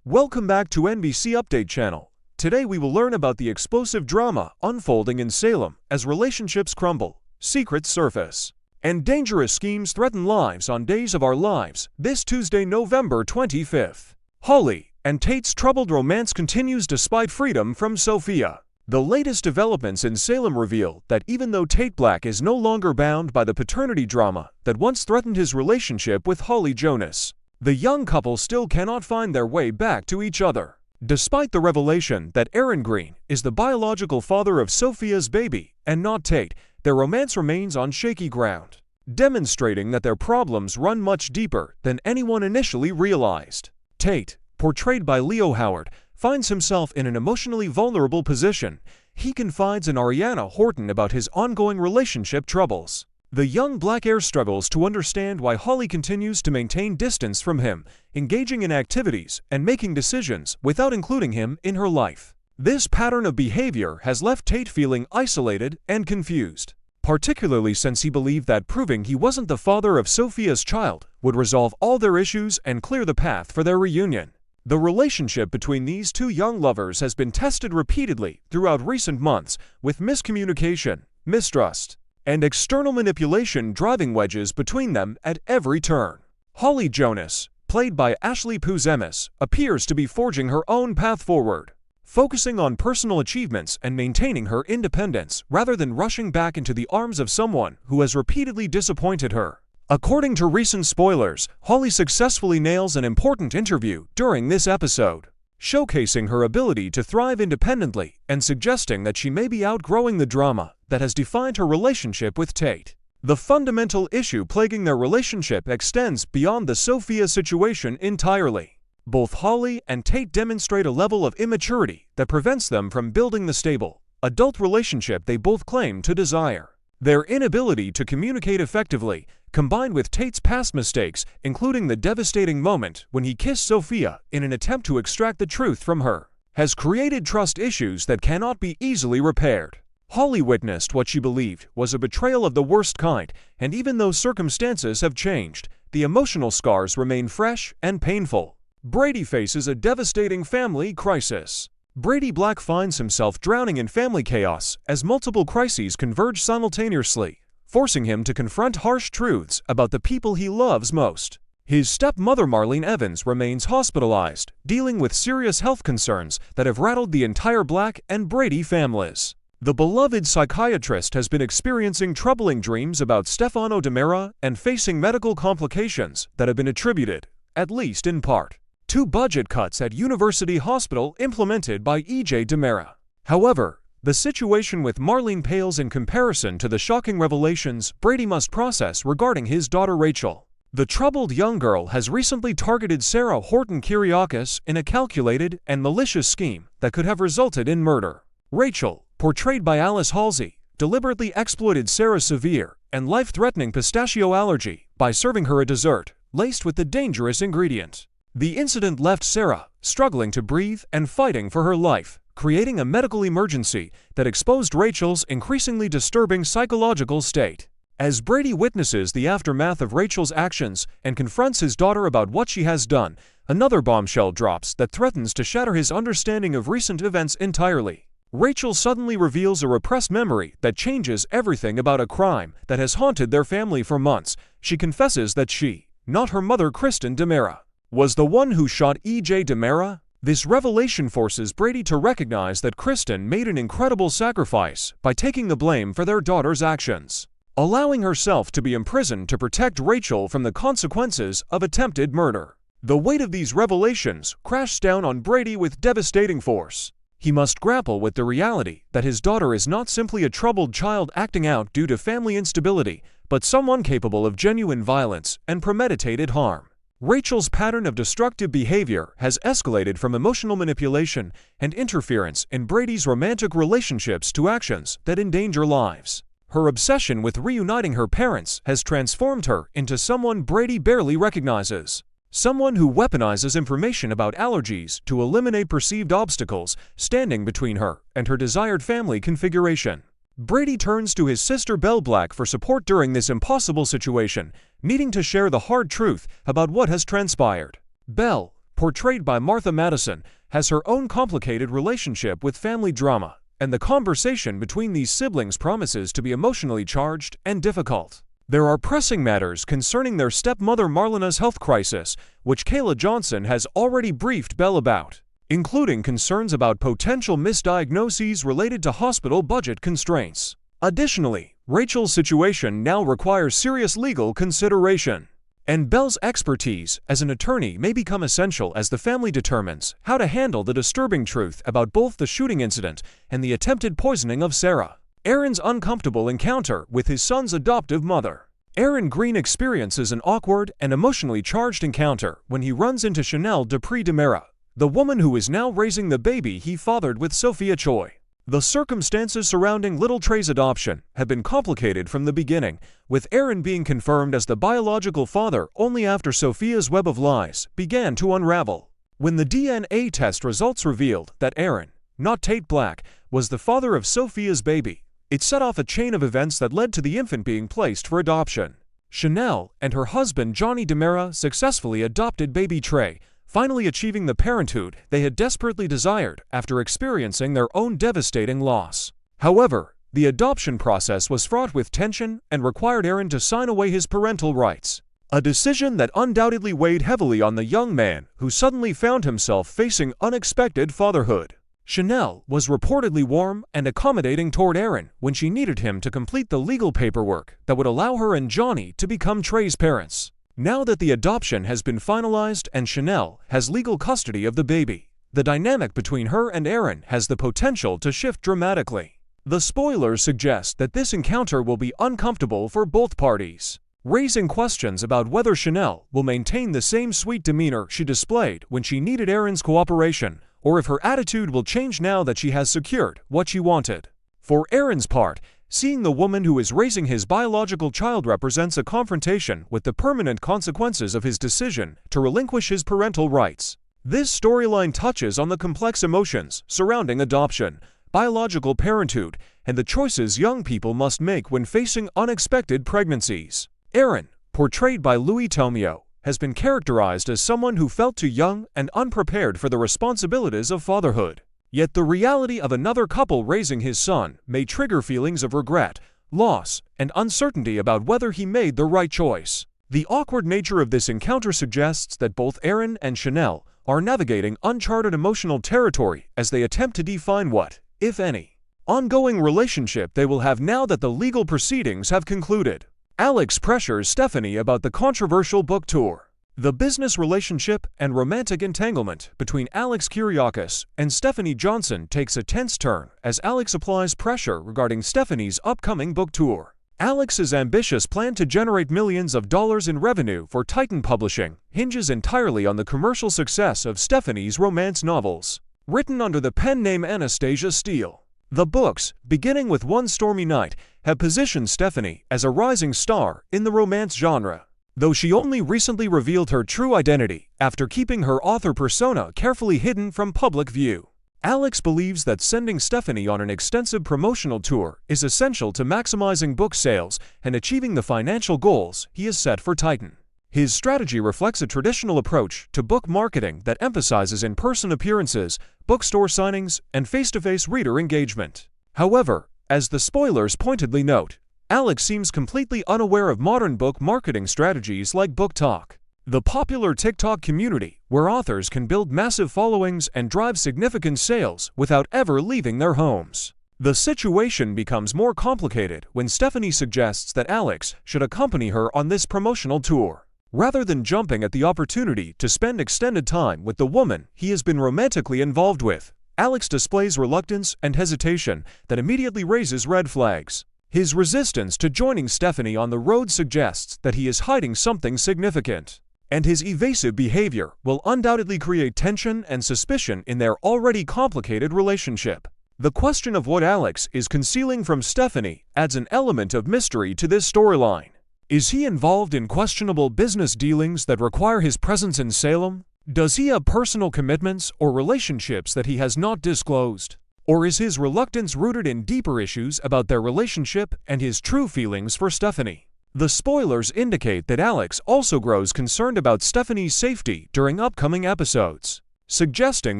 Welcome back to NBC Update channel. Today we will learn about the explosive drama unfolding in Salem as relationships crumble, secrets surface, and dangerous schemes threaten lives on Days of Our Lives this Tuesday, November 25th. Holly and Tate's troubled romance continues despite freedom from Sophia. The latest developments in Salem reveal that even though Tate Black is no longer bound by the paternity drama that once threatened his relationship with Holly Jonas, the young couple still cannot find their way back to each other. Despite the revelation that Aaron Green is the biological father of Sophia's baby and not Tate, their romance remains on shaky ground, demonstrating that their problems run much deeper than anyone initially realized. Tate, portrayed by Leo Howard, finds himself in an emotionally vulnerable position. He confides in Ariana Horton about his ongoing relationship troubles. The young black heir struggles to understand why Holly continues to maintain distance from him, engaging in activities and making decisions without including him in her life. This pattern of behavior has left Tate feeling isolated and confused, particularly since he believed that proving he wasn't the father of Sophia's child would resolve all their issues and clear the path for their reunion. The relationship between these two young lovers has been tested repeatedly throughout recent months, with miscommunication, mistrust, and external manipulation driving wedges between them at every turn. Holly Jonas, played by Ashley Puzemis, appears to be forging her own path forward, focusing on personal achievements and maintaining her independence rather than rushing back into the arms of someone who has repeatedly disappointed her. According to recent spoilers, Holly successfully nails an important interview during this episode, showcasing her ability to thrive independently and suggesting that she may be outgrowing the drama that has defined her relationship with Tate. The fundamental issue plaguing their relationship extends beyond the Sophia situation entirely. Both Holly and Tate demonstrate a level of immaturity that prevents them from building the stable, adult relationship they both claim to desire. Their inability to communicate effectively, combined with Tate's past mistakes, including the devastating moment when he kissed Sophia in an attempt to extract the truth from her, has created trust issues that cannot be easily repaired. Holly witnessed what she believed was a betrayal of the worst kind, and even though circumstances have changed, the emotional scars remain fresh and painful. Brady faces a devastating family crisis. Brady Black finds himself drowning in family chaos as multiple crises converge simultaneously, forcing him to confront harsh truths about the people he loves most. His stepmother Marlene Evans remains hospitalized, dealing with serious health concerns that have rattled the entire Black and Brady families. The beloved psychiatrist has been experiencing troubling dreams about Stefano DiMera and facing medical complications that have been attributed, at least in part, to budget cuts at University Hospital implemented by E.J. DiMera. However, the situation with Marlene pales in comparison to the shocking revelations Brady must process regarding his daughter Rachel. The troubled young girl has recently targeted Sarah Horton Kiriakis in a calculated and malicious scheme that could have resulted in murder. Rachel, portrayed by Alice Halsey, deliberately exploited Sarah's severe and life-threatening pistachio allergy by serving her a dessert laced with the dangerous ingredient. The incident left Sarah struggling to breathe and fighting for her life, creating a medical emergency that exposed Rachel's increasingly disturbing psychological state. As Brady witnesses the aftermath of Rachel's actions and confronts his daughter about what she has done, another bombshell drops that threatens to shatter his understanding of recent events entirely. Rachel suddenly reveals a repressed memory that changes everything about a crime that has haunted their family for months. She confesses that she, not her mother Kristen DiMera, was the one who shot E.J. DiMera. This revelation forces Brady to recognize that Kristen made an incredible sacrifice by taking the blame for their daughter's actions, allowing herself to be imprisoned to protect Rachel from the consequences of attempted murder. The weight of these revelations crashes down on Brady with devastating force. He must grapple with the reality that his daughter is not simply a troubled child acting out due to family instability, but someone capable of genuine violence and premeditated harm. Rachel's pattern of destructive behavior has escalated from emotional manipulation and interference in Brady's romantic relationships to actions that endanger lives. Her obsession with reuniting her parents has transformed her into someone Brady barely recognizes. Someone who weaponizes information about allergies to eliminate perceived obstacles standing between her and her desired family configuration. Brady turns to his sister Belle Black for support during this impossible situation, needing to share the hard truth about what has transpired. Belle, portrayed by Martha Madison, has her own complicated relationship with family drama, and the conversation between these siblings promises to be emotionally charged and difficult. There are pressing matters concerning their stepmother Marlena's health crisis, which Kayla Johnson has already briefed Belle about, including concerns about potential misdiagnoses related to hospital budget constraints. Additionally, Rachel's situation now requires serious legal consideration, and Belle's expertise as an attorney may become essential as the family determines how to handle the disturbing truth about both the shooting incident and the attempted poisoning of Sarah. Aaron's uncomfortable encounter with his son's adoptive mother. Aaron Green experiences an awkward and emotionally charged encounter when he runs into Chanel Dupree Demera, the woman who is now raising the baby he fathered with Sophia Choi. The circumstances surrounding little Trey's adoption have been complicated from the beginning, with Aaron being confirmed as the biological father only after Sophia's web of lies began to unravel. When the DNA test results revealed that Aaron, not Tate Black, was the father of Sophia's baby, it set off a chain of events that led to the infant being placed for adoption. Chanel and her husband Johnny Demera successfully adopted baby Trey, finally achieving the parenthood they had desperately desired after experiencing their own devastating loss. However, the adoption process was fraught with tension and required Aaron to sign away his parental rights, a decision that undoubtedly weighed heavily on the young man who suddenly found himself facing unexpected fatherhood. Chanel was reportedly warm and accommodating toward Aaron when she needed him to complete the legal paperwork that would allow her and Johnny to become Trey's parents. Now that the adoption has been finalized and Chanel has legal custody of the baby, the dynamic between her and Aaron has the potential to shift dramatically. The spoilers suggest that this encounter will be uncomfortable for both parties, raising questions about whether Chanel will maintain the same sweet demeanor she displayed when she needed Aaron's cooperation, or if her attitude will change now that she has secured what she wanted. For Aaron's part, seeing the woman who is raising his biological child represents a confrontation with the permanent consequences of his decision to relinquish his parental rights. This storyline touches on the complex emotions surrounding adoption, biological parenthood, and the choices young people must make when facing unexpected pregnancies. Aaron, portrayed by Louis Tomeo, has been characterized as someone who felt too young and unprepared for the responsibilities of fatherhood. Yet the reality of another couple raising his son may trigger feelings of regret, loss, and uncertainty about whether he made the right choice. The awkward nature of this encounter suggests that both Aaron and Chanel are navigating uncharted emotional territory as they attempt to define what, if any, ongoing relationship they will have now that the legal proceedings have concluded. Alex pressures Stephanie about the controversial book tour. The business relationship and romantic entanglement between Alex Kyriakis and Stephanie Johnson takes a tense turn as Alex applies pressure regarding Stephanie's upcoming book tour. Alex's ambitious plan to generate millions of dollars in revenue for Titan Publishing hinges entirely on the commercial success of Stephanie's romance novels, written under the pen name Anastasia Steele. The books, beginning with One Stormy Night, have positioned Stephanie as a rising star in the romance genre, though she only recently revealed her true identity after keeping her author persona carefully hidden from public view. Alex believes that sending Stephanie on an extensive promotional tour is essential to maximizing book sales and achieving the financial goals he has set for Titan. His strategy reflects a traditional approach to book marketing that emphasizes in-person appearances, bookstore signings, and face-to-face reader engagement. However, as the spoilers pointedly note, Alex seems completely unaware of modern book marketing strategies like Book Talk, the popular TikTok community where authors can build massive followings and drive significant sales without ever leaving their homes. The situation becomes more complicated when Stephanie suggests that Alex should accompany her on this promotional tour, rather than jumping at the opportunity to spend extended time with the woman he has been romantically involved with. Alex displays reluctance and hesitation that immediately raises red flags. His resistance to joining Stephanie on the road suggests that he is hiding something significant, and his evasive behavior will undoubtedly create tension and suspicion in their already complicated relationship. The question of what Alex is concealing from Stephanie adds an element of mystery to this storyline. Is he involved in questionable business dealings that require his presence in Salem? Does he have personal commitments or relationships that he has not disclosed? Or is his reluctance rooted in deeper issues about their relationship and his true feelings for Stephanie? The spoilers indicate that Alex also grows concerned about Stephanie's safety during upcoming episodes, suggesting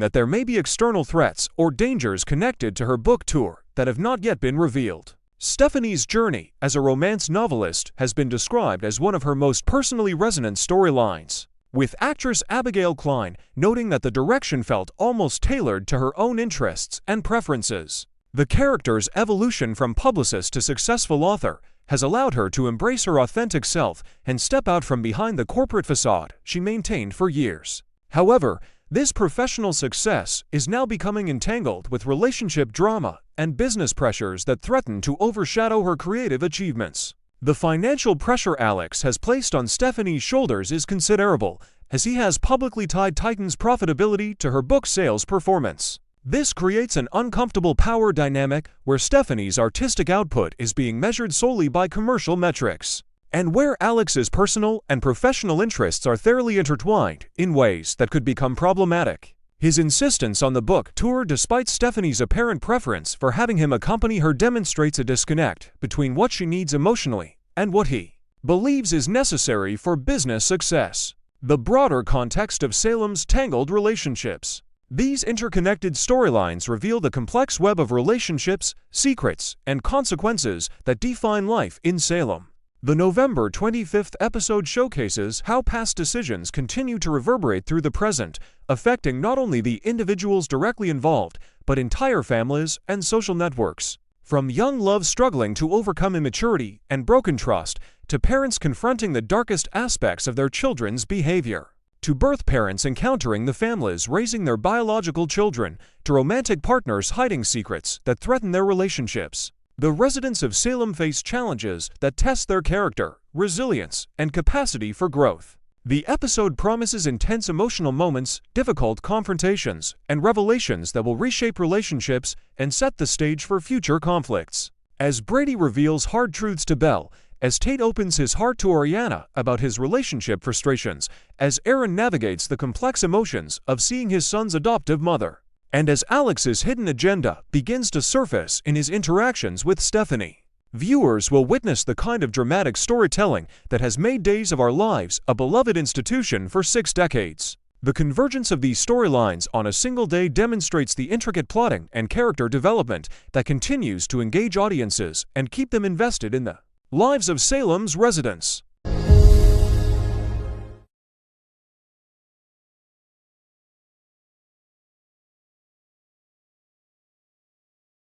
that there may be external threats or dangers connected to her book tour that have not yet been revealed. Stephanie's journey as a romance novelist has been described as one of her most personally resonant storylines, with actress Abigail Klein noting that the direction felt almost tailored to her own interests and preferences. The character's evolution from publicist to successful author has allowed her to embrace her authentic self and step out from behind the corporate facade she maintained for years. However, this professional success is now becoming entangled with relationship drama and business pressures that threaten to overshadow her creative achievements. The financial pressure Alex has placed on Stephanie's shoulders is considerable, as he has publicly tied Titan's profitability to her book sales performance. This creates an uncomfortable power dynamic where Stephanie's artistic output is being measured solely by commercial metrics, and where Alex's personal and professional interests are thoroughly intertwined in ways that could become problematic. His insistence on the book tour despite Stephanie's apparent preference for having him accompany her demonstrates a disconnect between what she needs emotionally and what he believes is necessary for business success. The broader context of Salem's tangled relationships. These interconnected storylines reveal the complex web of relationships, secrets, and consequences that define life in Salem. The November 25th episode showcases how past decisions continue to reverberate through the present, affecting not only the individuals directly involved, but entire families and social networks. From young loves struggling to overcome immaturity and broken trust, to parents confronting the darkest aspects of their children's behavior, to birth parents encountering the families raising their biological children, to romantic partners hiding secrets that threaten their relationships. The residents of Salem face challenges that test their character, resilience, and capacity for growth. The episode promises intense emotional moments, difficult confrontations, and revelations that will reshape relationships and set the stage for future conflicts. As Brady reveals hard truths to Belle, as Tate opens his heart to Oriana about his relationship frustrations, as Aaron navigates the complex emotions of seeing his son's adoptive mother, and as Alex's hidden agenda begins to surface in his interactions with Stephanie, viewers will witness the kind of dramatic storytelling that has made Days of Our Lives a beloved institution for 6 decades. The convergence of these storylines on a single day demonstrates the intricate plotting and character development that continues to engage audiences and keep them invested in the lives of Salem's residents.